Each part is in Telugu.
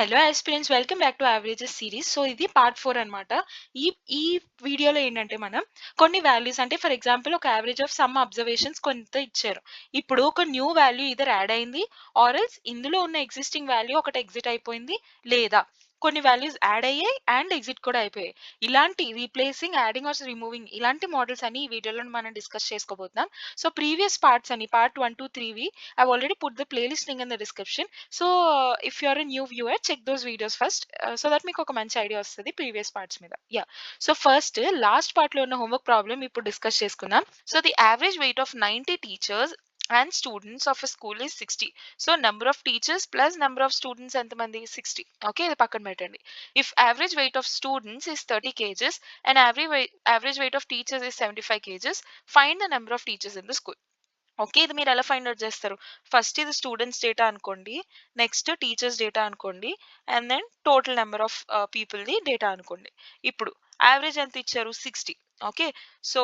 Hello aspirants welcome back to averages series. So ఇది పార్ట్ 4 అన్నమాట. ఈ ఈ వీడియోలో ఏంటంటే మనం కొన్ని వాల్యూస్ అంటే ఫర్ ఎగ్జాంపుల్ ఒక యావరేజ్ ఆఫ్ సమ్ అబ్జర్వేషన్స్ కొంత ఇచ్చారు. ఇప్పుడు ఒక న్యూ వాల్యూ ఇదర్ యాడ్ అయింది ఆర్ ఎల్స్ ఇందులో ఉన్న ఎగ్జిస్టింగ్ వాల్యూ ఒకటి ఎగ్జిట్ అయిపోయింది, లేదా కొన్ని వాల్యూస్ యాడ్ అయ్యాయి అండ్ ఎగ్జిట్ కూడా అయిపోయాయి. ఇలాంటి రీప్లేసింగ్, యాడింగ్ ఆర్ రిమూవింగ్ ఇలాంటి మోడల్స్ అన్ని ఈ వీడియోలో మనం డిస్కస్ చేసుకోబోతున్నాం. సో ప్రీవియస్ పార్ట్స్ అని part 1 2 3 I already put the playlist link in the description. So if you're a new viewer, check those videos first so that మీకు ఒక మంచి ఐడియా వస్తుంది ప్రీవియస్ పార్ట్స్ మీద. Yeah, so first last part లో ఉన్న హోంవర్క్ ప్రాబ్లమ్ ఇప్పుడు డిస్కస్ చేసుకుందాం. So the average weight of 90 teachers and students of a school is 60. So number of teachers plus number of students ఎంతమంది 60. ఓకే, ఇది పక్కన పెట్టండి. If average weight of students is 30 kgs and average weight of teachers is 75 kgs, find the number of teachers in the school. Okay, ఇది మీరు ఎలా ఫైండ్ అవుట్ చేస్తారు? ఫస్ట్ ఇది స్టూడెంట్స్ డేటా అనుకోండి, నెక్స్ట్ టీచర్స్ డేటా అనుకోండి, and then total number of పీపుల్ది డేటా అనుకోండి. ఇప్పుడు యావరేజ్ ఎంత ఇచ్చారు? 60. Okay, so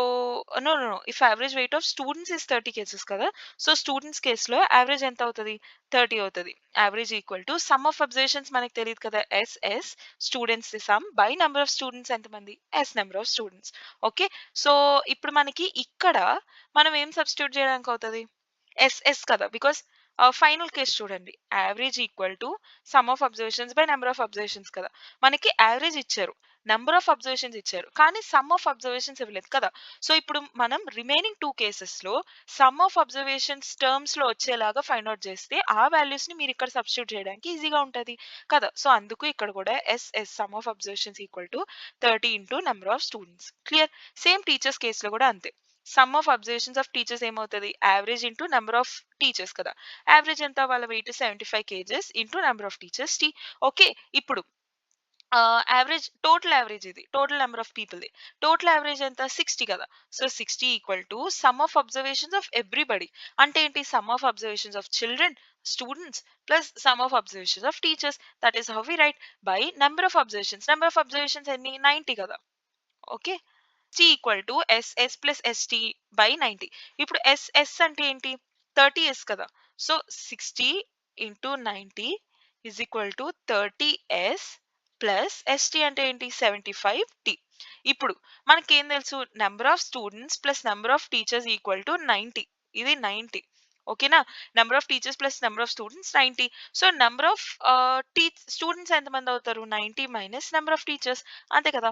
no no no if average weight of students is 30 cases కదా, సో స్టూడెంట్స్ కేసులో యావరేజ్ ఎంత అవుతుంది? 30 అవుతుంది. Average equal to sum of observations మనకు తెలియదు కదా, ఎస్ఎస్ స్టూడెంట్స్ ది sum by number of students ఎంతమంది, S number of students. Okay, so ఇప్పుడు మనకి ఇక్కడ మనం ఏం సబ్స్టిట్యూట్ చేయడానికి అవుతుంది? ఎస్ఎస్ కదా, బికాస్ ఫైనల్ కేస్ చూడండి, average equal to sum of observations by number of observations కదా. మనకి యావరేజ్ ఇచ్చారు, నెంబర్ ఆఫ్ అబ్జర్వేషన్స్ ఇచ్చారు, కానీ సమ్ ఆఫ్ అబ్జర్వేషన్స్ ఇవ్వలేదు కదా. సో ఇప్పుడు మనం రిమైనింగ్ 2 కేసెస్ లో సమ్ ఆఫ్ అబ్జర్వేషన్స్ టర్మ్స్ లో వచ్చేలాగా ఫైండ్ అవుట్ చేస్తే ఆ వాల్యూస్ ని మీరు ఇక్కడ సబ్స్టిట్యూట్ చేయడానికి ఈజీగా ఉంటది కదా. సో అందుకు ఇక్కడ కూడా SS sum of observations equal to 30 into number of students. Clear? Same teachers కేసులో కూడా అంతే. Sum of observations of teachers ఏమవుతుంది? Average into number of teachers కదా. యావరేజ్ ఎంత? వాళ్ళ weight 75 kgs into number of teachers T. Okay, ఇప్పుడు యావరేజ్, టోటల్ యావరేజ్, ఇది టోటల్ నెంబర్ ఆఫ్ పీపుల్ది. టోటల్ యావరేజ్ ఎంత? 60 కదా. So 60 equal to sum of observations of everybody. అంటే ఏంటి? Sum of observations of children, students plus sum of observations of teachers. That is how we write by number of observations. Number of observations ఎన్ని? 90 కదా. Okay, T equal to SS plus ST by 90. ఇప్పుడు ఎస్ఎస్ అంటే ఏంటి? 30s కదా. So 60 into 90 is equal to 30s plus ST అంటే ఏంటి? 75t. ఇప్పుడు మనకేం తెలుసు? Number of students plus number of teachers equal to 90. ఇది 90. ఓకేనా? Number of teachers plus number of students 90. So number of students ఎంతమంది అవుతారు? 90 మైనస్ నెంబర్ ఆఫ్ టీచర్స్. అంతే కదా.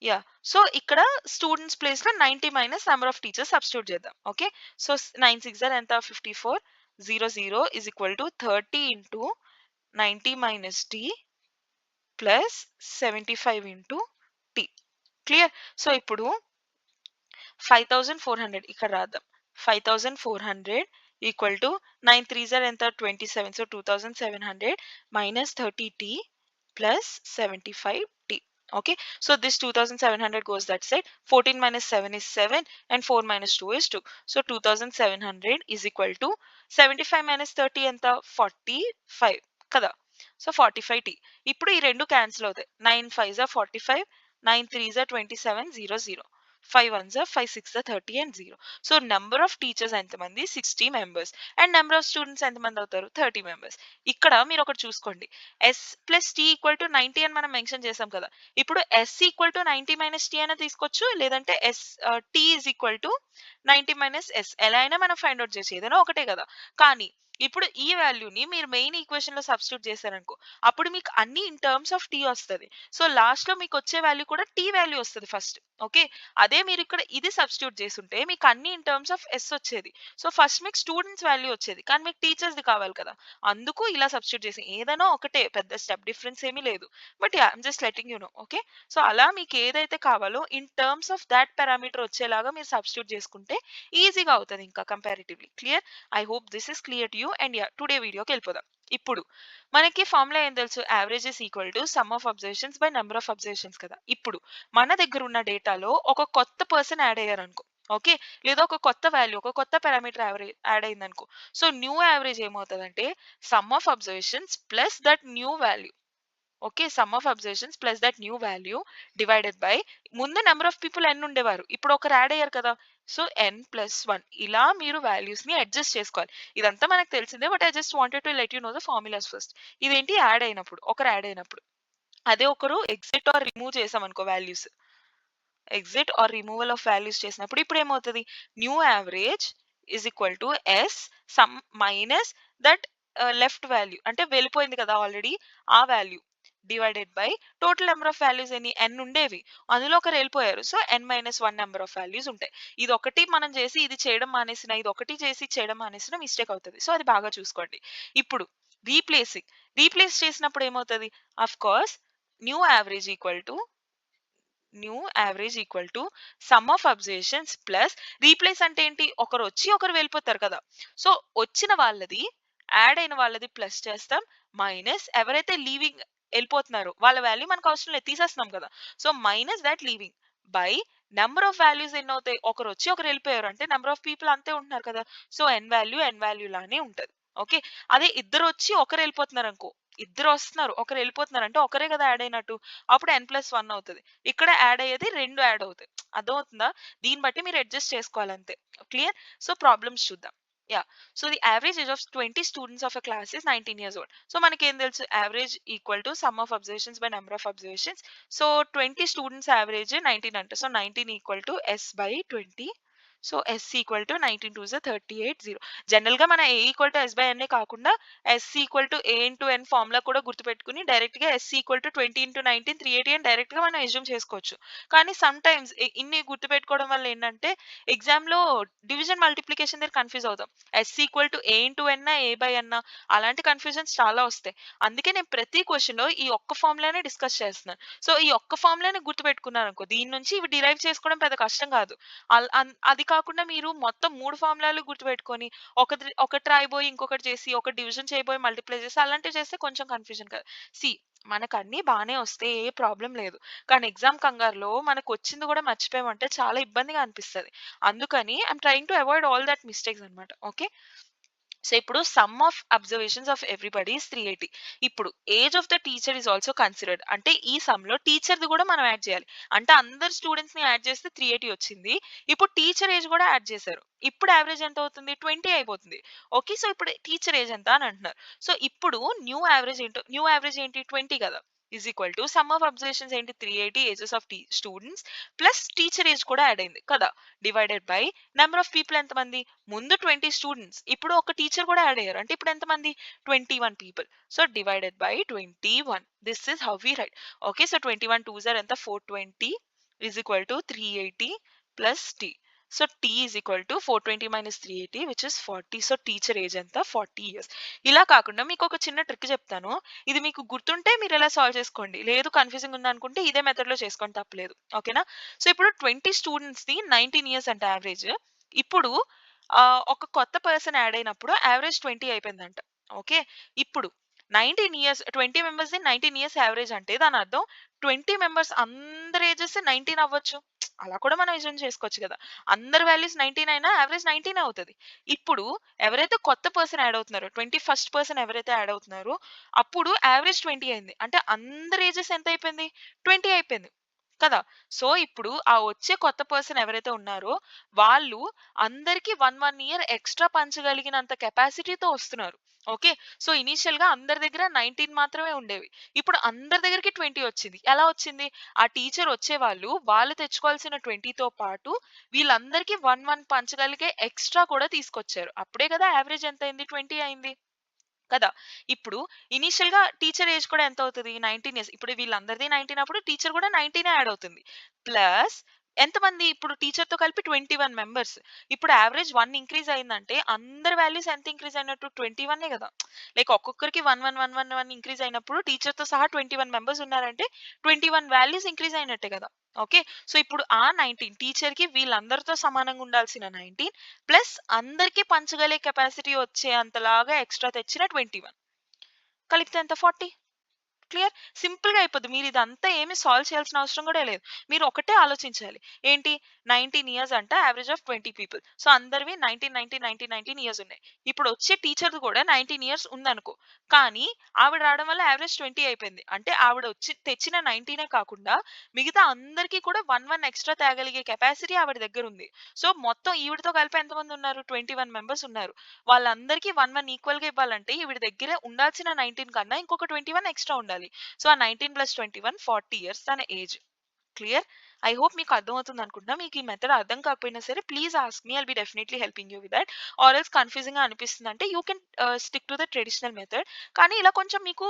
యా, సో ఇక్కడ స్టూడెంట్స్ ప్లేస్ లో 90 minus number of teachers substitute చేద్దాం. ఓకే, సో 9 6 ఎంత? 54. 0 is equal to 30 into 90 minus t plus 75 into t. Clear? So ఇప్పుడు 5400 ఇక్కడ రాద్దాం. 5400 ఈక్వల్ టు 9 3 ఎంత? 27. So 2700 minus 30t plus 75t. Okay, so this 2700 goes that side. 14 minus 7 is 7 and 4 minus 2 is 2. So 2700 is equal to 75 minus 30 ఎంత? 45 కదా. So 45t. ఇప్పుడు ఈ రెండు క్యాన్సిల్ అవుతాయి. 9 5 45, 9 3 27, 0 0. 5 1 5 6 30 and 0. So number of teachers ఎంతమంది? 60 members. And number of students ఎంతమంది అవుతారు? 30 మెంబర్స్. ఇక్కడ మీరు ఒకటి చూసుకోండి, S plus T equal to 90 అని మనం మెన్షన్ చేసాం కదా. ఇప్పుడు S equal to 90 minus T అయినా తీసుకోవచ్చు, లేదంటే S T is equal to 90 minus S. ఎలా అయినా మనం ఫైండ్ అవుట్ చేసి ఏదైనా ఒకటే కదా. కానీ ఇప్పుడు ఈ వాల్యూని మీరు మెయిన్ ఈక్వేషన్ లో సబ్స్టిట్యూట్ చేశారనుకో, అప్పుడు మీకు అన్ని ఇన్ టర్మ్స్ ఆఫ్ టీ వస్తుంది. సో లాస్ట్ లో మీకు వచ్చే వాల్యూ కూడా టీ వాల్యూ వస్తుంది ఫస్ట్. ఓకే, అదే మీరు ఇక్కడ ఇది సబ్స్టిట్యూట్ చేస్తుంటే మీకు అన్ని ఇన్ టర్మ్స్ ఆఫ్ ఎస్ వచ్చేది. సో ఫస్ట్ మీకు స్టూడెంట్స్ వాల్యూ వచ్చేది, కానీ మీకు టీచర్స్ ది కావాలి కదా. అందుకు ఇలా సబ్స్టిట్యూట్ చేసి ఏదైనా ఒకటే, పెద్ద స్టెప్ డిఫరెన్స్ ఏమీ లేదు. But yeah, I'm just letting you know. Okay, so అలా మీకు ఏదైతే కావాలో in terms of that parameter వచ్చేలాగా మీరు సబ్స్టిట్యూట్ చేసుకుంటే ఈజీగా అవుతుంది ఇంకా comparatively. Clear? I hope this is clear to you. And yeah, today వీడియోకి వెళ్ళిపోదాం. ఇప్పుడు మనకి ఫార్ములా ఏం తెలుసు? Average is equal to sum of observations by number of observations కదా. ఇప్పుడు మన దగ్గర ఉన్న డేటాలో ఒక కొత్త పర్సన్ యాడ్ అయ్యారు అనుకో, ఓకే, లేదా ఒక కొత్త వాల్యూ, ఒక కొత్త పారామీటర్ యాడ్ అయింది అనుకో. సో న్యూ యావరేజ్ ఏమవుతుందంటే some of observations plus that new value. Okay, some of observations plus that new value divided by ముందు నెంబర్ ఆఫ్ పీపుల్ ఎన్ ఉండేవారు, ఇప్పుడు ఒకరు యాడ్ అయ్యారు కదా, సో ఎన్ ప్లస్ వన్. ఇలా మీరు వాల్యూస్ ని అడ్జస్ట్ చేసుకోవాలి. ఇదంతా మనకు తెలిసిందే, but I just wanted to let you know the formulas first. ఇదేంటి యాడ్ అయినప్పుడు, ఒకరు యాడ్ అయినప్పుడు. అదే ఒకరు ఎగ్జిట్ ఆర్ రిమూవ్ చేసాం అనుకో values, exit or removal of values చేసినప్పుడు ఇప్పుడు ఏమవుతుంది, new average is equal to S sum minus that left value, అంటే వెళ్ళిపోయింది కదా ఆల్రెడీ ఆ వాల్యూ, divided by total number of values ఎన్ని ఎన్ ఉండేవి, అందులో ఒకరు వెళ్ళిపోయారు, so n minus one number of values ఉంటాయి. ఇది ఒకటి మనం చేసి ఇది చేయడం మానేసిన, ఇది ఒకటి చేసి చేయడం మానేసిన మిస్టేక్ అవుతుంది, సో అది బాగా చూసుకోండి. ఇప్పుడు రీప్లేసింగ్, రీప్లేస్ చేసినప్పుడు ఏమవుతుంది, of course new average equal to new average equal to sum of observations plus replace అంటే ఏంటి, ఒకరు వచ్చి ఒకరు వెళ్ళిపోతారు కదా, సో వచ్చిన వాళ్ళది యాడ్ అయిన వాళ్ళది ప్లస్ చేస్తాం, మైనస్ ఎవరైతే లీవింగ్ వెళ్ళిపోతున్నారో వాళ్ళ వాల్యూ మనకు అవసరం లేదు తీసేస్తున్నాం కదా, so minus that leaving by number of values ఎన్ని అవుతాయి, ఒకరు వచ్చి ఒకరు వెళ్ళిపోయారు అంటే నెంబర్ ఆఫ్ పీపుల్ అంతే ఉంటున్నారు కదా, సో ఎన్ వాల్యూ లానే ఉంటది. ఓకే, అదే ఇద్దరు వచ్చి ఒకరు వెళ్ళిపోతున్నారు అనుకో, ఇద్దరు వస్తున్నారు ఒకరు వెళ్ళిపోతున్నారు అంటే ఒకరే కదా యాడ్ అయినట్టు, అప్పుడు ఎన్ ప్లస్ వన్ అవుతుంది, ఇక్కడ యాడ్ అయ్యేది రెండు యాడ్ అవుతాయి. అర్థమవుతుందా, దీన్ని బట్టి మీరు అడ్జస్ట్ చేసుకోవాలంతే. క్లియర్, సో ప్రాబ్లమ్స్ చూద్దాం. Yeah, so the average age of 20 students of a class is 19 years old. So మనకి ఏం తెలుసు, average equal to sum of observations by number of observations. So 20 students average 19 అంట, so 19 equal to S by 20. So S equal to 19 2 38 0. General గా మన A equal to S by n కాకుండా yes equal to A into n formula కూడా గుర్తుపెట్టుకుని డైరెక్ట్ గా ఎస్ ఈక్వల్ టు 20 ఇంటూ 19 380 అని డైరెక్ట్ గా మనం ఎజ్యూమ్ చేసుకోవచ్చు. కానీ సమ్ టైమ్స్ ఇన్ని గుర్తుపెట్టుకోవడం వల్ల ఏంటంటే ఎగ్జామ్ లో డివిజన్ మల్టిప్లికేషన్ దగ్గర కన్ఫ్యూజ్ అవుతాం, S equal to A into N A by N, అలాంటి కన్ఫ్యూజన్స్ చాలా వస్తాయి. అందుకే నేను ప్రతి క్వశ్చన్ లో ఈ ఒక్క ఫార్ములానే డిస్కస్ చేస్తున్నాను. సో ఈ ఒక్క ఫార్ములానే గుర్తుపెట్టుకున్నాను అనుకో, దీని నుంచి ఇవి డిరైవ్ చేసుకోవడం పెద్ద కష్టం కాదు. అది కాకుండా మీరు మొత్తం మూడు ఫార్ములాలు గుర్తుపెట్టుకొని ఒకటి రాయిపోయి ఇంకొకటి చేసి ఒక డివిజన్ చేయబోయి మల్టిప్లై చేసి అలాంటివి చేస్తే కొంచెం కన్ఫ్యూజన్ కదా. సి, మనకు అన్ని బాగానే వస్తే ఏ ప్రాబ్లం లేదు, కానీ ఎగ్జామ్ కంగారులో మనకు వచ్చింది కూడా మర్చిపోయామంటే చాలా ఇబ్బందిగా అనిపిస్తుంది. అందుకని I'm trying to avoid all that mistakes అనమాట. ఓకే, సో ఇప్పుడు some of observations of everybody is 380. ఇప్పుడు age of the teacher is also considered, అంటే ఈ సమ్ లో టీచర్ ది కూడా మనం యాడ్ చేయాలి. అంటే అందరు స్టూడెంట్స్ ని యాడ్ చేస్తే 380 వచ్చింది, ఇప్పుడు టీచర్ ఏజ్ కూడా యాడ్ చేశారు, ఇప్పుడు యావరేజ్ ఎంత అవుతుంది 20 అయిపోతుంది. ఓకే, సో ఇప్పుడు టీచర్ ఏజ్ ఎంత అని అంటున్నారు. సో ఇప్పుడు న్యూ యావరేజ్ ఏంటో, న్యూ యావరేజ్ ఏంటి 20 కదా, is equal to sum of observations ఏంటి 380 ages of students plus teacher age కూడా యాడ్ అయింది కదా, divided by number of people ఎంతమంది, ముందు 20 స్టూడెంట్స్, ఇప్పుడు ఒక టీచర్ కూడా యాడ్ అయ్యారు అంటే ఇప్పుడు ఎంతమంది 21 people, so divided by 21. This is how we write. Okay, so 21 2 ఎంత 420 is equal to 380 plus T. So T is equal to 420 minus 380 which is 40. So teacher age ఎంత 40 years. ఇలా కాకుండా మీకు ఒక చిన్న ట్రిక్ చెప్తాను, ఇది మీకు గుర్తుంటే మీరు ఎలా సాల్వ్ చేసుకోండి, లేదు కన్ఫ్యూజింగ్ ఉంది అనుకుంటే ఇదే మెథడ్ లో చేసుకోండి, తప్పలేదు. ఓకేనా, సో ఇప్పుడు 20 స్టూడెంట్స్ ది 19 years అంటే యావరేజ్, ఇప్పుడు ఒక కొత్త పర్సన్ యాడ్ అయినప్పుడు యావరేజ్ 20 అయిపోయిందంట. ఓకే, ఇప్పుడు 19 ఇయర్స్ 20 మెంబర్స్ 19 ఇయర్స్ యావరేజ్ అంటే దాని అర్థం 20 మెంబర్స్ అందరి ఏజెస్ 19 అవ్వచ్చు, అలా కూడా మనం ఎజ్యూమ్ చేసుకోవచ్చు కదా, అందరి వాల్యూస్ 19 అయినా యావరేజ్ 19 అవుతుంది. ఇప్పుడు ఎవరైతే కొత్త పర్సన్ యాడ్ అవుతున్నారో 21st పర్సన్ ఎవరైతే యాడ్ అవుతున్నారో అప్పుడు యావరేజ్ 20 అయింది, అంటే అందరి ఏజెస్ ఎంత అయిపోయింది 20 అయిపోయింది కదా. సో ఇప్పుడు ఆ వచ్చే కొత్త పర్సన్ ఎవరైతే ఉన్నారో వాళ్ళు అందరికి 1 year ఎక్స్ట్రా పంచగలిగినంత కెపాసిటీతో వస్తున్నారు. ఓకే, సో ఇనీషియల్ గా అందరి దగ్గర 19 మాత్రమే ఉండేవి, ఇప్పుడు అందరి దగ్గరికి 20 వచ్చింది. ఎలా వచ్చింది, ఆ టీచర్ వచ్చే వాళ్ళు తెచ్చుకోవాల్సిన 20తో పాటు వీళ్ళందరికీ 1 పంచగలిగే ఎక్స్ట్రా కూడా తీసుకొచ్చారు, అప్పుడే కదా యావరేజ్ ఎంత అయింది 20 అయింది కదా. ఇప్పుడు ఇనీషియల్ గా టీచర్ ఏజ్ కూడా ఎంత అవుతుంది 19 ఇయర్స్, ఇప్పుడు వీళ్ళందరిది 19 అప్పుడు టీచర్ కూడా 19 యాడ్ అవుతుంది. ప్లస్ ఎంతమంది ఇప్పుడు టీచర్ తో కలిపి 21 మెంబర్స్, ఇప్పుడు యావరేజ్ 1 ఇంక్రీజ్ అయిందంటే అందరి వాల్యూస్ ఎంత ఇంక్రీజ్ అయినట్టు 21 కదా. లైక్ ఒక్కొక్కరికి 1 ఇంక్రీజ్ అయినప్పుడు టీచర్ తో సహా 21 మెంబర్స్ ఉన్నారంటే 21 వాల్యూస్ ఇంక్రీజ్ అయినట్టే కదా. ఓకే, సో ఇప్పుడు ఆ 19 టీచర్ కి వీళ్ళందరితో సమానంగా ఉండాల్సిన 19 ప్లస్ అందరికీ పంచగలే కెపాసిటీ వచ్చే అంతలాగా ఎక్స్ట్రా తెచ్చిన 21 కలిపితే ఎంత 40. క్లియర్? సింపుల్‌గా అయిపోద్ది. మీరిదంతా ఏమి సాల్వ్ చేయాల్సిన అవసరం గూడా లేదు. మీరు ఒకటే ఆలోచించాలి. ఏంటి 19 ఇయర్స్ అంట యావరేజ్ ఆఫ్ 20 పీపుల్. సో, అందరివి 19 ఇయర్స్ ఉన్నాయి. ఇప్పుడొచ్చే టీచర్‌ది కూడా 19 ఇయర్స్ ఉందనుకో. కానీ ఆవిడ రావడం వల్ల యావరేజ్ 20 అయిపోయింది. అంటే ఆవిడొచ్చి తెచ్చిన 19 కాకుండా మిగతా అందరికీ కూడా 1 ఎక్స్‌ట్రా తేగలిగే కెపాసిటీ ఆవిడ దగ్గరుంది. సో, మొత్తం ఈవిడతో కలిపి ఎంతమందున్నారు? 21 మెంబర్స్ ఉన్నారు. వాళ్ళందరికీ 1 ఈక్వల్‌గా ఇవ్వాలంటే ఈవిడ దగ్గర ఉండాల్సిన 19 కన్నా ఇంకొక 21 ఎక్స్‌ట్రా ఉండాలి. సో, ఆ 19 + 21 40 ఇయర్స్ తన ఏజ్. క్లియర్? ఐ హోప్ మీకు అర్థమవుతుంది అనుకుంటున్నా. మీకు ఈ మెథడ్ అర్థం కాకపోయినా సరే please ask me. I'll be definitely helping you with that. Or else కన్‌ఫ్యూజింగ్‌గా అనిపిస్తుందంటే you can stick to the traditional method. కానీ ఇలా కొంచెం మీకు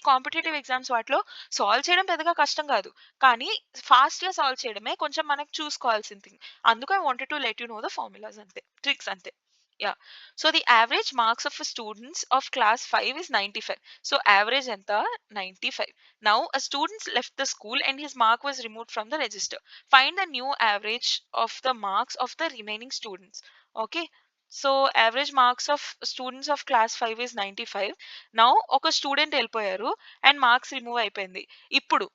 కాంపిటీటివ్ ఎగ్జామ్స్ వాటిలో సాల్వ్ చేయడం పెద్దగా కష్టం కాదు. కానీ ఫాస్ట్‌గా సాల్వ్ చేయడమే కొంచెం మనకు చూసుకోవాల్సిన థింగ్. అందుకు I wanted to let you know the formulas అంతే. ట్రిక్స్ అంతే. Yeah! So, the average marks of students of class 5 is 95. So, average ఎంత? 95. Now, a student left the school and his mark was removed from the register. Find the new average of the marks of the remaining students. Okay. So, average marks of students of class 5 is 95. Now, ఒక స్టూడెంట్ వెళ్ళిపోయారు అండ్ మార్క్స్ రిమూవ్ అయిపోయింది. ఇప్పుడు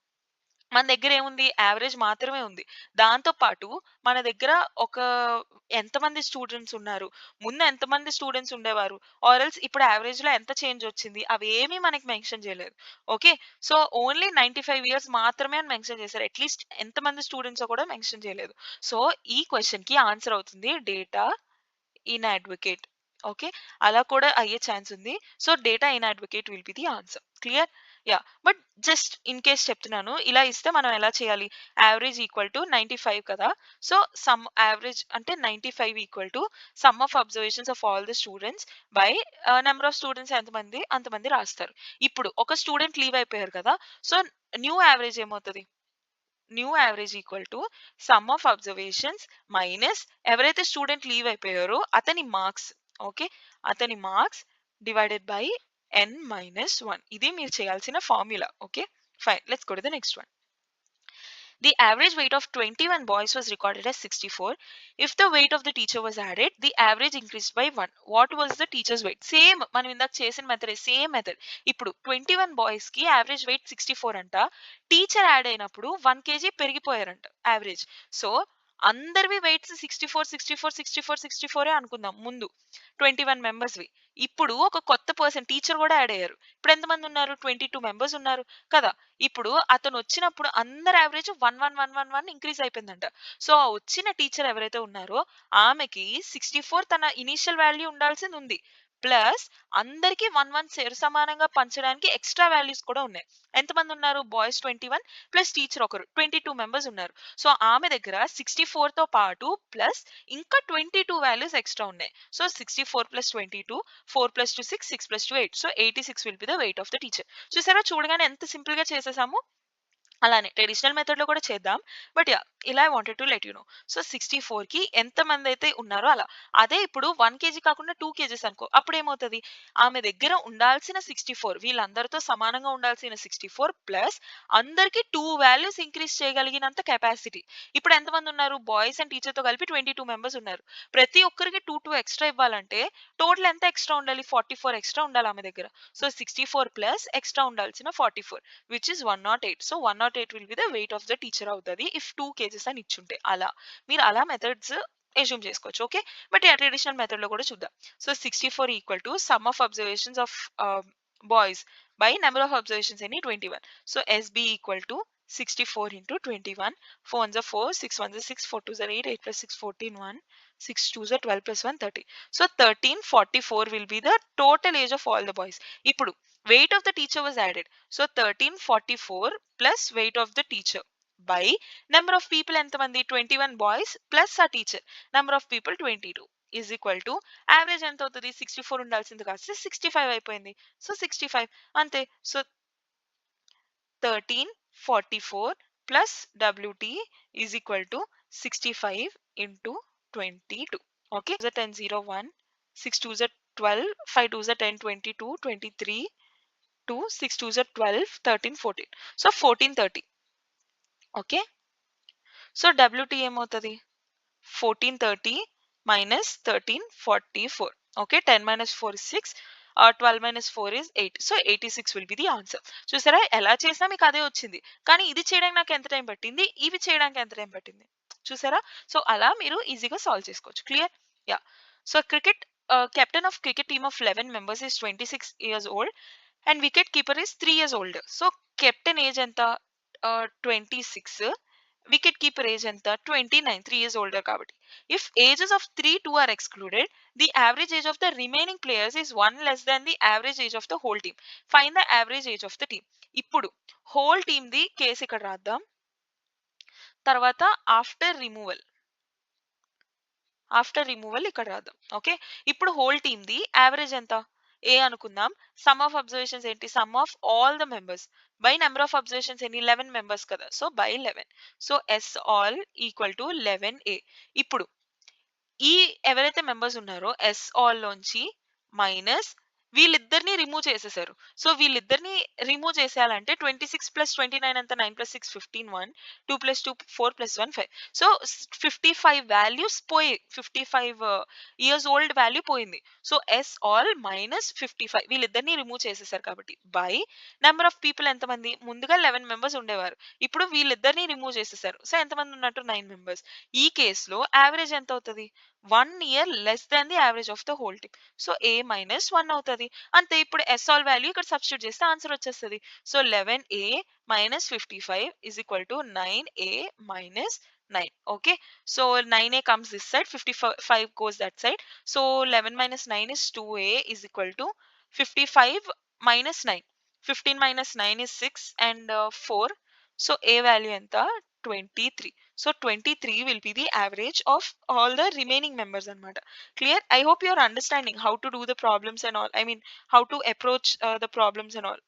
మన దగ్గర ఏముంది? యావరేజ్ మాత్రమే ఉంది. దాంతో పాటు మన దగ్గర ఒక ఎంతమంది స్టూడెంట్స్ ఉన్నారు? ముందు ఎంతమంది స్టూడెంట్స్ ఉండేవారు? ఆర్ ఎల్స్ ఇప్పుడు యావరేజ్‌లో ఎంత చేంజ్ వచ్చింది? అవేమీ మనకి మెన్షన్ చేయలేదు. ఓకే. సో, ఓన్లీ 95 ఇయర్స్ మాత్రమే అని మెన్షన్ చేశారు. అట్‌లీస్ట్ ఎంతమంది స్టూడెంట్సో కూడా మెన్షన్ చేయలేదు. సో, ఈ క్వెషన్‌కి ఆన్సర్ అవుతుంది డేటా ఇన్‌అడ్వొకేట్. ఓకే. అలా కూడా అయ్యే ఛాన్స్ ఉంది. So, data inadequate will be the answer. Clear? Yeah! But just in case చెప్తున్నాను. ఇలా ఇస్తే మనం ఎలా చేయాలి? యావరేజ్ ఈక్వల్ టు 95 కదా! సో, సమ్ యావరేజ్ అంటే 95 equal to sum of observations of all the students by number of students ఎంతమంది అంతమంది రాస్తారు. ఇప్పుడు ఒక స్టూడెంట్ లీవ్ అయిపోయారు కదా! సో, న్యూ యావరేజ్ ఏమవుతది? New average equal to sum of observations minus ఎవరైతే స్టూడెంట్ లీవ్ అయిపోయారో అతని మార్క్స్. ఓకే. అతని మార్క్స్ డివైడెడ్ బై n-1. ఇది మీరు చేయాల్సిన formula. Okay. Fine. Let's go to the next one. The average weight of 21 boys was recorded as 64. If the weight of the teacher was added, the average increased by 1. What was the teacher's weight? Same మనం ఇందాక చేసిన మెథడ్ సేమ్ మెథడ్. ఇప్పుడు 21 బాయ్స్ కి యావరేజ్ వెయిట్ 64 అంట. టీచర్ యాడ్ అయినప్పుడు 1 కేజీ పెరిగిపోయారంట యావరేజ్. సో అందరివి వెయిట్స్ 64 64 64 64 అనుకుందాం ముందు 21 మెంబర్స్వి. ఇప్పుడు ఒక కొత్త పర్సన్ టీచర్ కూడా యాడ్ అయ్యారు. ఇప్పుడు ఎంతమంది ఉన్నారు? 22 మెంబర్స్ ఉన్నారు కదా! ఇప్పుడు అతను వచ్చినప్పుడు అందరి యావరేజ్ 1 ఇంక్రీజ్ అయిపోయిందంట. సో, ఆ వచ్చిన టీచర్ ఎవరైతే ఉన్నారో ఆమెకి 64 తన ఇనీషియల్ వాల్యూ ఉండాల్సింది ఉంది. ప్లస్ అందరికి 1 సేరు సమానంగా పంచడానికి ఎక్స్‌ట్రా వాల్యూస్ కూడా ఉన్నాయి. ఎంతమంది ఉన్నారు? బాయ్స్ 21 ప్లస్ టీచర్ ఒకరు 22 మెంబర్స్ ఉన్నారు. సో, ఆమె దగ్గర 64తో పాటు ప్లస్ ఇంకా 22 వాల్యూస్ ఎక్స్‌ట్రా ఉన్నాయి. So, 64 + 22 4 + 2 6 6 + 2 8. So, 86 will be the weight of the teacher. చూసారా చూడగానే ఎంత సింపుల్‌గా చేసేసాము. అలానే ట్రెడిషనల్ మెథడ్‌లో కూడా చేద్దాం. But yeah! ఇలా I wanted to let you know. So, 64కి ఎంతమందైతే ఉన్నారో అలా. అదే ఇప్పుడు 1 కేజీ కాకుండా 2 కేజీస్ అనుకో. అప్పుడేమవుతది? ఆమె దగ్గర ఉండాల్సిన 64 వీళ్ళందరితో సమానంగా ఉండాల్సిన 64 ప్లస్ అందరికి 2 వాల్యూస్ ఇంక్రీజ్ చేయగలిగినంత కెపాసిటీ. ఇప్పుడు ఎంతమంది ఉన్నారు? బాయ్స్ అండ్ టీచర్‌తో కలిపి 22 మెంబర్స్ ఉన్నారు. ప్రతి ఒక్కరికి 2 ఎక్స్‌ట్రా ఇవ్వాలంటే టోటల్ ఎంత ఎక్స్‌ట్రా ఉండాలి? 44 ఎక్స్‌ట్రా ఉండాలి ఆమె దగ్గర. సో, 64 ప్లస్ ఎక్స్‌ట్రా ఉండాల్సిన 44 which is 108. So, 108 will be the weight of the teacher అవుతది. ఇఫ్ 2 కేజెస్ అని ఇచ్చుంటే అలా. మీరు అలా మెథడ్స్ అస్యూమ్ చేసుకోవచ్చు. ఓకే. బట్ ట్రెడిషనల్ మెథడ్‌లో కూడా చూద్దాం. So, 64 equal to sum of observations of boys by number of observations ఎన్ని 21. So, SB equal to 64 into 21. 4 1 4, 6 1 6, 4 2 8, 8 plus 6 14 1, 6 2 12 plus 1 30. So, 1344 will be the total age of all the boys. ఇప్పుడు weight of the teacher was added. So, 1344 plus weight of the teacher by number of people ఎంతమంది 21 boys plus a teacher number of people 22 is equal to average ఎంత అవుతుంది 64 ఉండాల్సింది కాస్త 65 అయిపోయింది. సో 65 అంతే. So 1344 plus WT is equal to 65 into 22. Okay. 2 10 0 1, 6 2 12, 5 2 10 22, 23, 2 6 2 12, 13 14. So 1430. Okay. So WT ఏమవుతది 1430 minus 1344. Okay. 10 minus 4 is 6. 12 - 4 is 8. So 86 will be the answer. చూసారా ఎలా చేసినా మీకు అదే వచ్చింది. కానీ ఇది చేయడానికి నాకు ఎంత టైం పట్టింది, ఇవి చేయడానికి ఎంత టైం పట్టింది చూసారా. సో అలా మీరు ఈజీగా సాల్వ్ చేసుకోవచ్చు. Clear? Yeah. So cricket captain of cricket team of 11 members is 26 years old and wicket keeper is 3 years old. So captain age ఎంత 26, వికెట్ కీపర్ ఏజ్ ఎంత 29, 3 years older కాబట్టి. If ages of 3, 2 are excluded, the average age of the remaining players is 1 less than the average age of the whole team. Find the average age of the team. ఇప్పుడు హోల్ టీమ్ ది కేసు ఇక్కడ రాద్దాం. తర్వాత ఆఫ్టర్ రిమూవల్ ఇక్కడ రాద్దాం. ఓకే, ఇప్పుడు హోల్ టీమ్ ది యావరేజ్ ఎంత ఏ అనుకుందాం. సమ్ ఆఫ్ అబ్జర్వేషన్స్ ఏంటి, sum of all the members by number of observations ఎన్ని 11 మెంబర్స్ కదా, so by 11. So S all equal to 11A. ఇప్పుడు ఈ ఎవరైతే మెంబర్స్ ఉన్నారో ఎస్ ఆల్ లోంచి మైనస్ వీళ్ళిద్దరిని రిమూవ్ చేసేసారు. సో వీళ్ళిద్దరిని రిమూవ్ చేసేయాలంటే 26 + 29 ఎంత, 9 + 6 15, 1 2 + 2 4 + 1 5. సో 55 వాల్యూస్ పోయి 55 ఇయర్స్ ఓల్డ్ వాల్యూ పోయింది. సో ఎస్ ఆల్ -55 వీళ్ళిద్దరిని రిమూవ్ చేసేసారు కాబట్టి బై నెంబర్ ఆఫ్ పీపుల్ ఎంతమంది, ముందుగా 11 మెంబర్స్ ఉండేవారు, ఇప్పుడు వీళ్ళిద్దరిని రిమూవ్ చేసేసారు. సో ఎంతమంది ఉన్నట్టు 9 మెంబర్స్. ఈ కేసులో యావరేజ్ ఎంత అవుతుంది, 1 year less than the average of the whole team. So A - 1 అవుతుంది అంతే. ఇప్పుడు ఎస్ ఆల్ వాల్యూ ఇక్కడ సబ్స్టిట్యూట్ చేస్తే ఆన్సర్ వచ్చేస్తుంది. So 11A - 55 is equal to 9A - 9. Okay, so 9A comes this side, 55 goes that side. So 11 - 9 is 2A is equal to 55 - 9. 15 - 9 is 6 and 4. So A value ఎంత 23. So 23 will be the average of all the remaining members anamata. Clear? I hope you are understanding how to do the problems and all. I mean, how to approach the problems and all.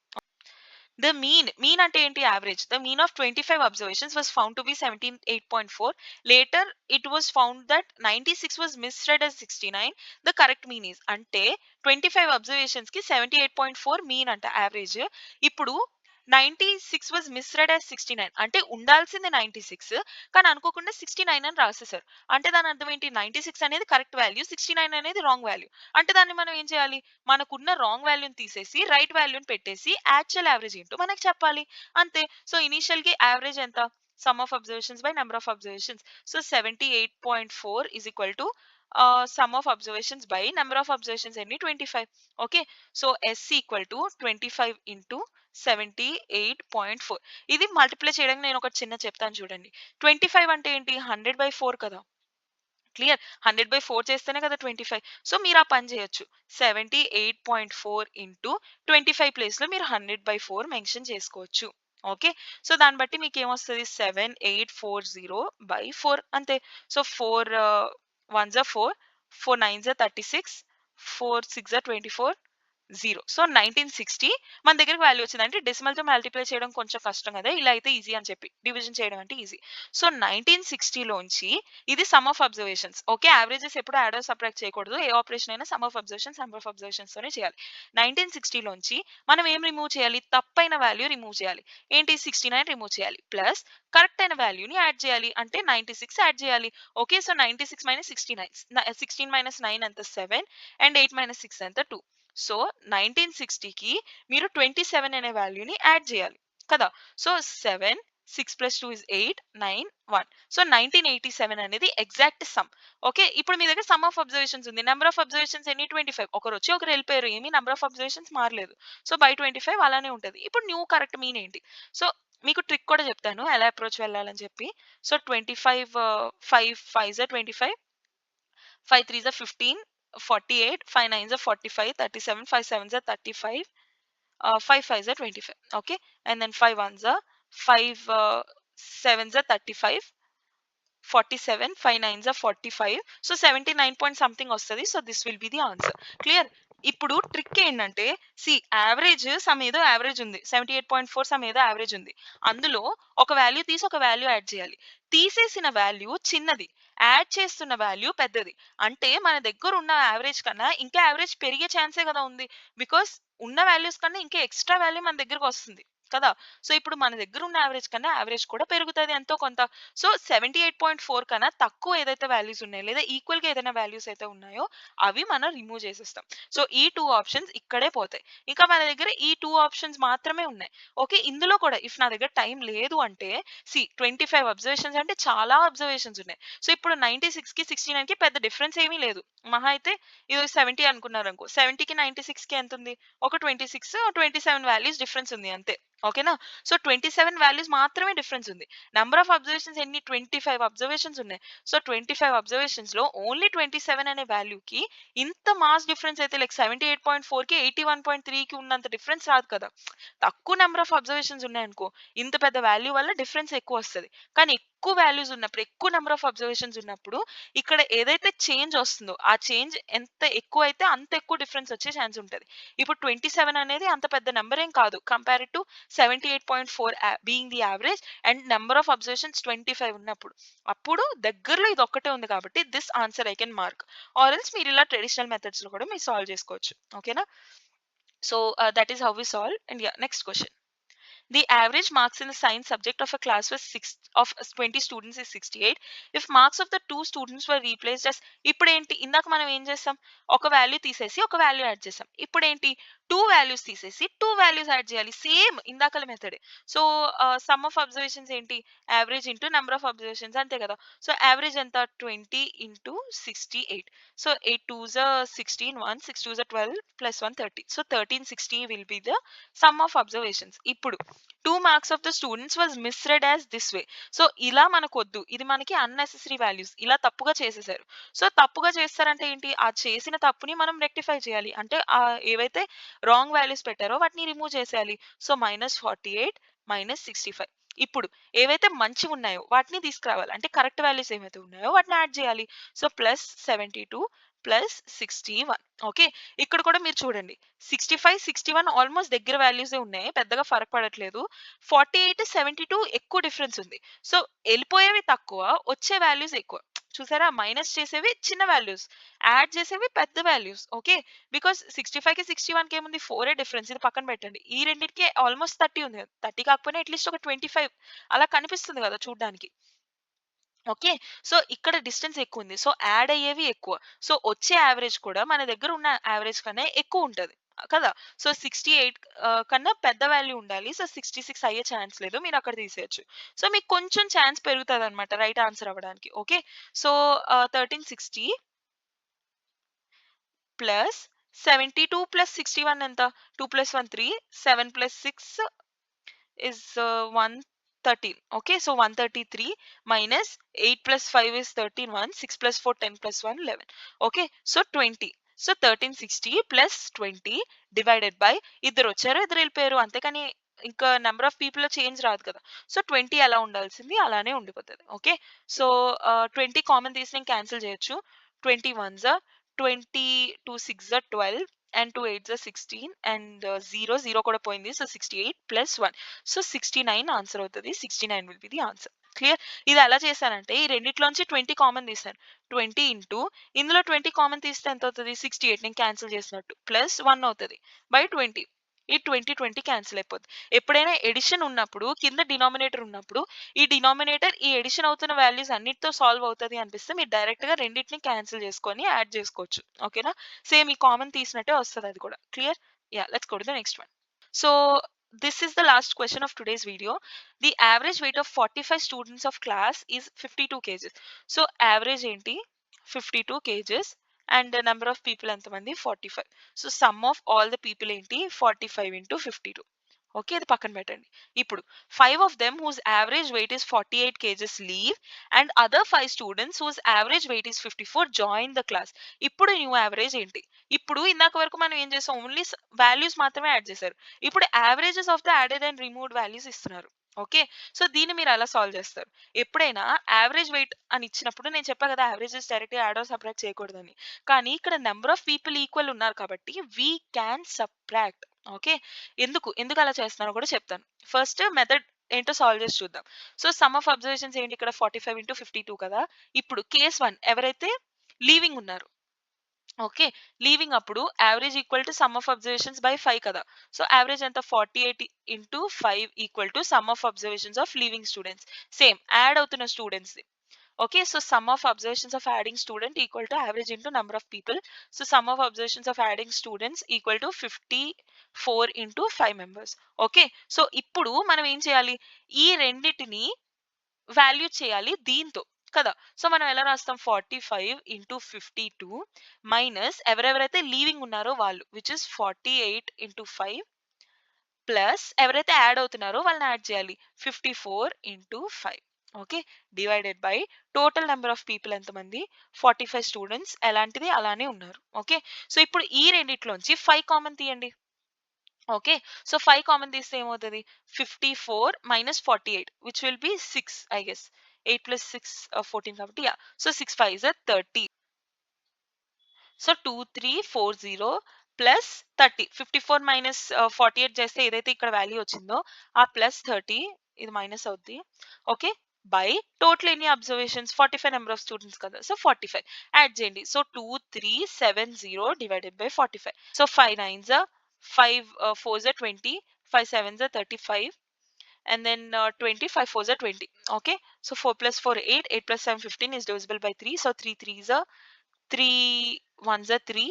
The mean ante enti average. The mean of 25 observations was found to be 78.4. Later it was found that 96 was misread as 69. The correct mean is ante 25 observations ki 78.4 mean anta average. Ippudu 96 was misread as 69 అంటే ఉండాల్సింది 96 కానీ అనుకోకుండా 69 అని రాసేసారు. అంటే దాని అర్థం ఏంటి, 96 అనేది కరెక్ట్ వాల్యూ, 69 అనేది రాంగ్ వాల్యూ. అంటే దాన్ని మనం ఏం చేయాలి, మనకున్న రాంగ్ వాల్యూని తీసేసి రైట్ వాల్యూని పెట్టేసి యాక్చువల్ యావరేజ్ ఏంటో మనకి చెప్పాలి అంతే. సో ఇనిషియల్ కి యావరేజ్ ఎంత, some of observations by number of observations. So 78.4 is equal to sum of observations by number of observations ఎన్ని 25. Okay, so S equal to 25 into 78.4. ఇది మల్టిప్లై చేయడానికి నేను ఒకటి చిన్న చెప్తాను చూడండి. 25 అంటే ఏంటి, 100/4 కదా. క్లియర్, 100/4 చేస్తేనే కదా 25. సో మీరు ఆ పని చేయొచ్చు, 78.4 ఇంటూ 25 ప్లేస్ లో మీరు 100/4 మెన్షన్ చేసుకోవచ్చు. ఓకే, సో దాన్ని బట్టి మీకు ఏమొస్తుంది, 7840/4 అంతే. So 4 1s are 4, 4 9s are 36, 4 6s are 24, 0. So 1960 మన దగ్గరికి వాల్యూ వచ్చింది. అంటే డెసిమల్ తో మల్టిప్లై చేయడం కొంచెం కష్టం కదా, ఇలా అయితే ఈజీ అని చెప్పి డివిజన్ చేయడం అంటే ఈజీ. సో 1960 లోంచి ఇది some of observations. Okay, averages ఎప్పుడు యాడ్ ఆర్ సబ్ట్రాక్ట్ చేయకూడదు, ఏ ఆపరేషన్ అయినా some of observations number of observations తోనే చేయాలి. 1960 లోంచి మనం ఏం రిమూవ్ చేయాలి, తప్పైన వాల్యూ రిమూవ్ చేయాలి. ఏంటి, 69 రిమూవ్ చేయాలి ప్లస్ కరెక్ట్ అయిన వాల్యూని యాడ్ చేయాలి, అంటే 96 యాడ్ చేయాలి. ఓకే, సో 96 - 69, 16 - 9 ఎంత 7 అండ్ 8 - 6 ఎంత 2. సో 1960కి మీరు 27 అనే వాల్యూని యాడ్ చేయాలి కదా. So 7 6 + 2 is 8 9 1. సో 1987 అనేది ఎగ్జాక్ట్ సమ్. ఓకే, ఇప్పుడు మీ దగ్గర సమ్ ఆఫ్ అబ్జర్వేషన్స్ ఉంది, నెంబర్ ఆఫ్ అబ్జర్వేషన్స్ ఎన్ని 25, ఒకరు వచ్చి ఒకరు వెళ్ళిపోయారు, ఏమీ నెంబర్ ఆఫ్ అబ్జర్వేషన్స్ మారలేదు. సో బై 25 అలానే ఉంటుంది. ఇప్పుడు న్యూ కరెక్ట్ మీన్ ఏంటి, సో మీకు ట్రిక్ కూడా చెప్తాను ఎలా అప్రోచ్ వెళ్ళాలని చెప్పి. So 25 5 5s are 25, 5 3s are 15, 48, 5 9s are 45, 37, 5 7s are 35, 5 5s are 25. Okay, and then 5 1s are 5 7s are 35, 47, 5 9s are 45. So 79 point something వస్తుంది. So this will be the answer. Clear? ఇప్పుడు ట్రిక్ ఏంటంటే, సి యావరేజ్ సమ్ ఏదో యావరేజ్ ఉంది, 78.4 సమ్ ఏదో యావరేజ్ ఉంది, అందులో ఒక వాల్యూ తీసి ఒక వాల్యూ యాడ్ చేయాలి. తీసేసిన వాల్యూ చిన్నది, యాడ్ చేస్తున్న వాల్యూ పెద్దది. అంటే మన దగ్గర ఉన్న యావరేజ్ కన్నా ఇంకా యావరేజ్ పెరిగే ఛాన్సే కదా ఉంది, బికాస్ ఉన్న వాల్యూస్ కన్నా ఇంకా ఎక్స్ట్రా వాల్యూ మన దగ్గరకు వస్తుంది కదా! సో, ఇప్పుడు మన దగ్గర ఉన్న యావరేజ్ కన్నా యావరేజ్ కూడా పెరుగుతది ఎంతో కొంత. సో, 78.4 కన్నా తక్కువ ఏదైతే వాల్యూస్ ఉన్నాయో లేదా ఈక్వల్‌గా ఏదైనా వాల్యూస్ అయితే ఉన్నాయో అవి మనం రిమూవ్ చేసేస్తాం. సో, ఈ 2 ఆప్షన్స్ ఇక్కడే పోతాయి. ఇంకా మన దగ్గర ఈ 2 ఆప్షన్స్ మాత్రమే ఉన్నాయి. ఓకే. ఇందులో కూడా ఇఫ్ నా దగ్గర టైం లేదు అంటే 25 అబ్జర్వేషన్స్ అంటే చాలా అబ్జర్వేషన్స్ ఉన్నాయి. సో, ఇప్పుడు 96కి, 69కి పెద్ద డిఫరెన్స్ ఏమీ లేదు. మహా అయితే ఇది 70 అనుకున్నారనుకో. 70కి, 96కి ఎంతుంది? ఒక 26, 27 వాల్యూస్ డిఫరెన్స్ ఉంది అంతే. ఓకేనా? సో, 27 వాల్యూస్ మాత్రమే డిఫరెన్స్ ఉంది. నంబర్ ఆఫ్ అబ్జర్వేషన్స్ ఎన్ని? 25 అబ్జర్వేషన్స్ ఉన్నాయి. సో, 25 అబ్జర్వేషన్స్‌లో ఓన్లీ 27 అనే వాల్యూకి ఇంత మాస్ డిఫరెన్స్ అయితే లైక్ 78.4కి 81.3కి ఉన్నంత డిఫరెన్స్ రాదు కదా! తక్కువ నంబర్ ఆఫ్ అబ్జర్వేషన్స్ ఉన్నాయనుకో, ఇంత పెద్ద వాల్యూ వల్ల డిఫరెన్స్ ఎక్కువొస్తది. కానీ ఎక్కువ వాల్యూస్ ఉన్నప్పుడు, ఎక్కువ నంబర్ ఆఫ్ అబ్జర్వేషన్స్ ఉన్నప్పుడు ఇక్కడ ఏదైతే చేంజ్ వస్తుందో, ఆ చేంజ్ ఎంత ఎక్కువైతే అంత ఎక్కువ డిఫరెన్స్ వచ్చే ఛాన్స్ ఉంటది. ఇప్పుడు 27 అనేది అంత పెద్ద నంబర్ ఏం కాదు. Compared to 78.4 being the average and number of observations 25 ఉన్నప్పుడు. అప్పుడు దగ్గరలో ఇది ఒక్కటే ఉంది కాబట్టి this answer I can mark. Or else మీరు ఇలా ట్రెడిషనల్ మెథడ్స్‌లో కూడా మీరు సాల్వ్ చేసుకోవచ్చు. ఓకేనా? So, that is how we solve. And yeah, next question. The average marks in the science subject of a class was 20 students is 68. If marks of the two students were replaced as ఇప్పుడేంటి ఇందాక మనం ఏం చేసాం ఒక వాల్యూ తీసేసి ఒక వాల్యూ యాడ్ చేసాం ఇప్పుడేంటి టూ వాల్యూస్ తీసేసి టూ వాల్యూస్ యాడ్ చేయాలి సేమ్ ఇందాకల method so sum of observations ఏంటి average into number of observations అంతే కదా సో యావరేజ్ ఎంత 20 into 68 so 8 2s are 16 1 6 2s are 12 plus 1 30 so 1360 will be the sum of observations ఇప్పుడు 2 marks of the students was misread as this way so ఇలా మనకొద్దు ఇది మనకి అన్నెసెసరీ వాల్యూస్ ఇలా తప్పుగా చేసేసారు సో తప్పుగా చేస్తారంటే ఏంటి ఆ చేసిన తప్పుని మనం రెక్టిఫై చేయాలి అంటే ఏవైతే రాంగ్ వాల్యూస్ పెట్టారో వాటిని రిమూవ్ చేసేయాలి సో -48 -65 ఇప్పుడు ఏవైతే మంచివి ఉన్నాయో వాటిని తీసుకురావాలి అంటే కరెక్ట్ వాల్యూస్ ఏవైతే ఉన్నాయో వాటిని యాడ్ చేయాలి సో +72 +61 ఓకే ఇక్కడ కూడా మీరు చూడండి 65 61 ఆల్మోస్ట్ దగ్గర వాల్యూసే ఉన్నాయి పెద్దగా ఫరక్ పడట్లేదు 48 72 ఎక్కువ డిఫరెన్స్ ఉంది సో వెళ్ళిపోయేవి తక్కువ వచ్చే వాల్యూస్ ఎక్కువ చూసారా మైనస్ చేసేవి చిన్న వాల్యూస్ యాడ్ చేసేవి పెద్ద వాల్యూస్ ఓకే బికాస్ 65 కి 61 కి ఏముంది 4 డిఫరెన్స్ ఇది పక్కన పెట్టండి ఈ రెండింటికి ఆల్మోస్ట్ 30 ఉంది 30 కాకపోయినా అట్లీస్ట్ ఒక 25 అలా కనిపిస్తుంది కదా చూడడానికి ఓకే సో ఇక్కడ డిస్టెన్స్ ఎక్కువ ఉంది సో యాడ్ అయ్యేవి ఎక్కువ సో వచ్చే యావరేజ్ కూడా మన దగ్గర ఉన్న యావరేజ్ కన్నా ఎక్కువ ఉంటది కదా సో 68 కన్నా పెద్ద వాల్యూ ఉండాలి సో 66 అయ్యే ఛాన్స్ లేదు మీరు అక్కడ తీసేయచ్చు సో మీకు కొంచెం ఛాన్స్ పెరుగుతుంది అనమాట రైట్ ఆన్సర్ అవ్వడానికి ఓకే సో 1360 ప్లస్ 72 ప్లస్ 61 ఎంత 2 plus 1 3 7 plus 6 is 113 okay so 133 minus 8 plus 5 is 13 1 6 plus 4 10 plus 1 11 okay so 20 so 1360 plus 20 divided by ఇద్దరు వచ్చారు ఇద్దరు వెళ్ళిపోయారు అంతేకాని ఇంకా నెంబర్ ఆఫ్ పీపుల్ చేంజ్ రాదు కదా సో 20 అలా ఉండాల్సింది అలానే ఉండిపోతుంది ఓకే సో 20 కామన్ తీసి నేను క్యాన్సిల్ చేయొచ్చు 20 1s 20 2 6 12 and 2 8s are 16 and 0 కూడా పోయింది సో 68 plus 1 సో 69 ఆన్సర్ అవుతుంది 69 will be the answer clear ఇది ఎలా చేశానంటే ఈ రెండిట్లోంచి 20 కామన్ తీసాను 20 ఇంటూ ఇందులో 20 కామన్ తీస్తే ఎంత అవుతుంది 68 నేను క్యాన్సిల్ చేసినట్టు ప్లస్ 1 అవుతుంది బై 20 ఈ 20 క్యాన్సిల్ అయిపోద్ది ఎప్పుడైనా ఎడిషన్ ఉన్నప్పుడు కింద డినామినేటర్ ఉన్నప్పుడు ఈ డినామినేటర్ ఈ ఎడిషన్ అవుతున్న వాల్యూస్ అన్నిటితో సాల్వ్ అవుతుంది అనిపిస్తే మీరు డైరెక్ట్ గా రెండింటిని క్యాన్సిల్ చేసుకొని యాడ్ చేసుకోవచ్చు ఓకేనా సేమ్ ఈ కామన్ తీసినట్టే వస్తుంది అది కూడా clear yeah let's go to the next one so this is the last question of today's video the average weight of 45 students of class is 52 kgs so average enti 52 kgs and the number of people ఎంతమంది 45 so sum of all the people ఏంటి 45 into 52 ఓకే ఇది పక్కన పెట్టండి ఇప్పుడు 5 of them whose average weight is 48 kgs leave and other 5 students whose average weight is 54 join the class ఇప్పుడు న్యూ యావరేజ్ ఏంటి ఇప్పుడు ఇందాక వరకు మనం ఏం చేసాం ఓన్లీ వాల్యూస్ మాత్రమే యాడ్ చేశారు ఇప్పుడు averages of the added and removed values ఇస్తున్నారు ఓకే సో దీన్ని మీరు అలా సాల్వ్ చేస్తారు ఎప్పుడైనా యావరేజ్ వెయిట్ అని ఇచ్చినప్పుడు నేను చెప్పా కదా averages direct add or subtract చేయకూడదని కానీ ఇక్కడ నెంబర్ ఆఫ్ పీపుల్ ఈక్వల్ ఉన్నారు కాబట్టి వీ క్యాన్ సబ్ట్రాక్ట్ ఓకే ఎందుకు అలా చేస్తున్నారో కూడా చెప్తాను ఫస్ట్ మెథడ్ ఏంటో సాల్వ్ చేసి చూద్దాం సో సమ్ ఆఫ్ అబ్జర్వేషన్స్ ఏంటి ఇక్కడ 45 ఇంటూ 52 కదా ఇప్పుడు కేస్ 1 ఎవరైతే లీవింగ్ ఉన్నారు ఓకే. లీవింగ్ అప్పుడు average equal to sum of observations by 5 కదా! సో, యావరేజ్ ఎంత 48 into 5 equal to sum of observations of leaving students. Same add అవుతున్న స్టూడెంట్స్‌ది. Okay, so sum of observations of adding student equal to average into number of people. So sum of observations of adding students equal to 54 into 5 members. Okay, so ఇప్పుడు మనం ఏం చేయాలి? ఈ రెండిటిని వాల్యూ చేయాలి దీంతో కదా! సో మనం ఎలా రాస్తాం? 45 ఇంటూ 52 మైనస్ ఎవరెవరైతే లీవింగ్ ఉన్నారో వాళ్ళు విచ్ ఇస్ 48 ఇంటూ 5 ప్లస్ ఎవరైతే యాడ్ అవుతున్నారో వాళ్ళని యాడ్ చేయాలి 54 into 5. Okay, divided by total number of people ఎంతమంది 45 స్టూడెంట్స్ ఎలాంటిది అలానే ఉన్నారు. ఓకే, సో ఇప్పుడు ఈ రెండిట్లోంచి 5 కామన్ తీయండి. ఓకే, సో 5 కామన్ తీస్తే ఏమవుతుంది 54 minus 48 which will be 6 I guess 8 plus 6 14 కాబట్టి yeah so 6 5 is 30. So 2340 plus 30 54 minus 48 చేస్తే ఏదైతే ఇక్కడ వాల్యూ వచ్చిందో ఆ ప్లస్ 30 ఇది మైనస్ అవుద్ది. ఓకే, బై టోటల్ ఎన్ని అబ్జర్వేషన్స్ 45 నెంబర్ ఆఫ్ స్టూడెంట్స్ కదా సో 45 యాడ్ చేయండి. So 2370 divided by 45. So 5 9s 5 4s 20 5 7s 35 and then 20 5 4s 20. Okay, so 4 plus 4 8 8 plus 7 15 is divisible by 3. So 3 3s 3 1s are 3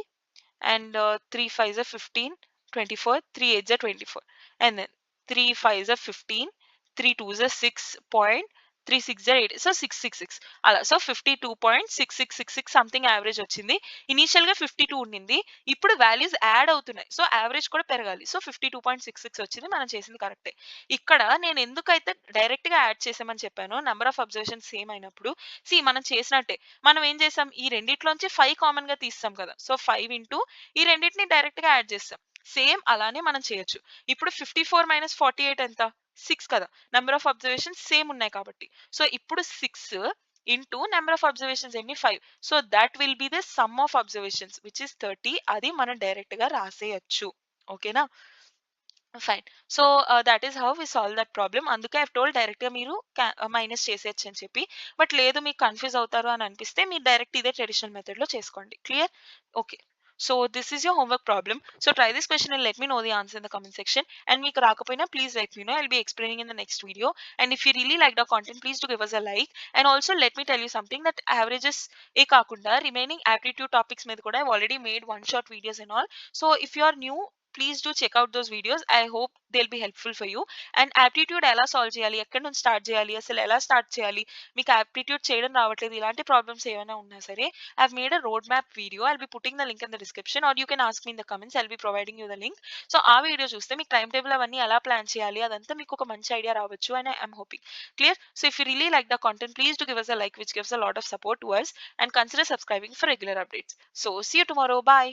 and 3 5s are 15 24 3 8s are 24 and then 3 5s are 15 3 2s are 6 point 3 6 are 8 so 666 అలా సో 52.6666 సంథింగ్ యావరేజ్ వచ్చింది. ఇనీషియల్ గా 52 ఉండింది, ఇప్పుడు వాల్యూస్ యాడ్ అవుతున్నాయి సో యావరేజ్ కూడా పెరగాలి. సో 52.66 వచ్చింది, మనం చేసింది కరెక్టే. ఇక్కడ నేను ఎందుకైతే డైరెక్ట్ గా యాడ్ చేసామని చెప్పాను నెంబర్ ఆఫ్ అబ్జర్వేషన్ సేమ్ అయినప్పుడు మనం చేసినట్టే మనం ఏం చేసాం ఈ రెండిట్లోంచి 5 కామన్ గా తీస్తాం కదా సో 5 ఇంటూ ఈ రెండింటిని డైరెక్ట్ గా యాడ్ చేస్తాం. సేమ్ అలానే మనం చేయొచ్చు. ఇప్పుడు 54 మైనస్ 48 ఎంత 6 కదా, నెంబర్ ఆఫ్ అబ్జర్వేషన్స్ సేమ్ ఉన్నాయి కాబట్టి. సో ఇప్పుడు 6 ఇంటూ నెంబర్ ఆఫ్ అబ్జర్వేషన్స్ ఎన్ని 5. So that will be the sum of observations which is 30. అది మనం డైరెక్ట్ గా రాసేయచ్చు. ఓకేనా, fine. So that is how we solve that problem. అందుకే ఐ టోల్డ్ డైరెక్ట్ గా మీరు మైనస్ చేసేయచ్చు అని చెప్పి. బట్ లేదు మీకు కన్ఫ్యూజ్ అవుతారు అని అనిపిస్తే మీరు డైరెక్ట్ ఇదే ట్రెడిషనల్ మెథడ్ లో చేసుకోండి. Clear? Okay, so this is your homework problem. So try this question and let me know the answer in the comment section. And మీకు రాకపోయినా please let me know, I'll be explaining in the next video. And if you really like the content please to give us a like. And also let me tell you something that averages ఏ కాకుండా రిమైనింగ్ యాప్టిట్యూడ్ టాపిక్స్ మీద కూడా I already made one shot videos and all. So if you are new please do check out those videos. I hope they will be helpful for you. And aptitude ఎలా సాల్వ్ చేయాలి, ఎక్కడి నుంచి స్టార్ట్ చేయాలి, అసలు ఎలా స్టార్ట్ చేయాలి, మీకు యాప్టిట్యూడ్ చేయడం రావట్లేదు ఇలాంటి ప్రాబ్లమ్స్ ఏమైనా ఉన్నా సరే I've made a road map video. I'll be putting the link in the description or you can ask me in the comments. I'll be providing you the link. So ఆ వీడియో చూస్తే మీకు టైం టేబుల్ అవన్నీ ఎలా ప్లాన్ చేయాలి అదంతా మీకు ఒక మంచి ఐడియా రావచ్చు అని I'm hoping. Clear? So if you really like the content please to give us a like which gives a lot of support to us and consider subscribing for regular updates. So see you tomorrow. Bye.